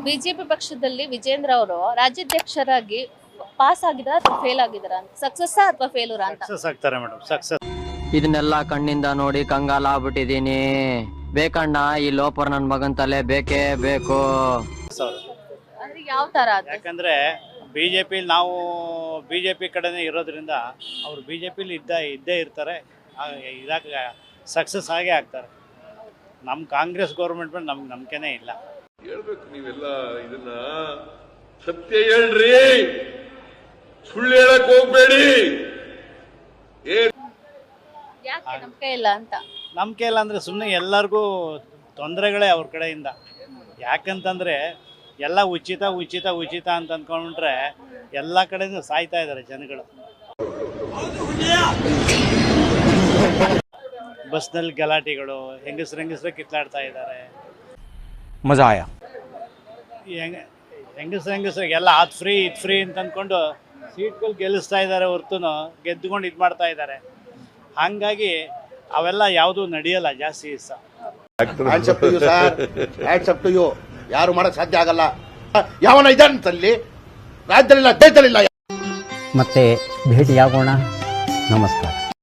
BJP ಪಕ್ಷದಲ್ಲಿ ವಿಜೇಂದ್ರ ಅವರು ರಾಜ್ಯಾಧ್ಯಕ್ಷರಾಗಿ pass ಆಗಿದಾರ ಅಥವಾ ಫೇಲ್ ಆಗಿದಾರ ಅಂತ, ಸಕ್ಸಸ್ ಅಥವಾ ಫೇಲ್ಯೂರ್ ಅಂತ? ಸಕ್ಸಸ್ ಆಗ್ತಾರೆ ಮೇಡಮ್, ಸಕ್ಸಸ್. ಇದನ್ನೆಲ್ಲ ಕಣ್ಣಿಂದ ನೋಡಿ ಕಂಗಾಲ ಆಗ್ಬಿಟ್ಟಿದೀನಿ. ಬೇಕಣ್ಣ ಈ ಲೋಪರ್ ನನ್ ಮಗನ್ ತಲೆ ಬೇಕೇ ಬೇಕು. ಅಂದ್ರೆ ಯಾವ ತರ ಅದು? ಯಾಕಂದ್ರೆ ಬಿಜೆಪಿ ನಾವು ಬಿಜೆಪಿ ಕಡೆನೇ ಇರೋದ್ರಿಂದ ಅವ್ರು ಬಿಜೆಪಿಲಿ ಇದ್ದೇ ಇರ್ತಾರೆ, ಇದಾಗ ಸಕ್ಸಸ್ ಆಗೇ ಆಗ್ತಾರೆ. ನಮ್ಮ ಕಾಂಗ್ರೆಸ್ ಗೌರ್ಮೆಂಟ್ ಮೇಲೆ ನಮ್ಗೆ ನಂಬಿಕೆನೇ ಇಲ್ಲ. ಹೇಳ್ಬೇಕು ನೀವೆಲ್ಲ ಇದನ್ನ ಸತ್ಯ ಹೇಳ್ರಿ, ಸುಳ್ಳು ಹೇಳಕ್ ಹೋಗ್ಬೇಡಿ. ಯಾಕೆ ನಂಬಿಕೆ ಇಲ್ಲ ಅಂತ? ನಂಬಿಕೆ ಇಲ್ಲ ಅಂದ್ರೆ ಸುಮ್ಮನೆ ಎಲ್ಲರಿಗೂ ತೊಂದರೆಗಳೇ ಅವ್ರ ಕಡೆಯಿಂದ. ಯಾಕಂತಂದ್ರೆ ಎಲ್ಲ ಉಚಿತ ಉಚಿತ ಉಚಿತ ಅಂತ ಅಂದ್ಕೊಂಡ್ರೆ ಎಲ್ಲ ಕಡೆಯಿಂದ ಸಾಯ್ತಾ ಇದ್ದಾರೆ ಜನಗಳು. ಬಸ್ನಲ್ಲಿ ಗಲಾಟೆಗಳು, ಹೆಂಗಸ್ರ ಕಿತ್ತಾಡ್ತಾ ಇದ್ದಾರೆ. ಮಜಾ ಆಯಾ. ಹೆಂಗಸ್ರಿಗೆಲ್ಲ ಅದು ಫ್ರೀ ಇದು ಫ್ರೀ ಅಂತ ಅಂದ್ಕೊಂಡು ಸೀಟ್ಗಳು ಗೆಲ್ಲಿಸ್ತಾ ಇದ್ದಾರೆ ಹೊರತು ಗೆದ್ದುಕೊಂಡು ಇದು ಮಾಡ್ತಾ ಇದ್ದಾರೆ. ಹಾಗಾಗಿ ಅವೆಲ್ಲ ಯಾವುದು ನಡೆಯಲ್ಲ ಜಾಸ್ತಿ ದಿವಸ. ಯಾರು ಮಾಡಕ್ ಸಾಧ್ಯ ಆಗಲ್ಲ. ಯಾವನ ಇದಂತಲ್ಲಿ ರಾಜ್ಯದಲ್ಲಿಲ್ಲ, ದೇಶದಲ್ಲಿಲ್ಲ. ಮತ್ತೆ ಭೇಟಿಯಾಗೋಣ. ನಮಸ್ಕಾರ.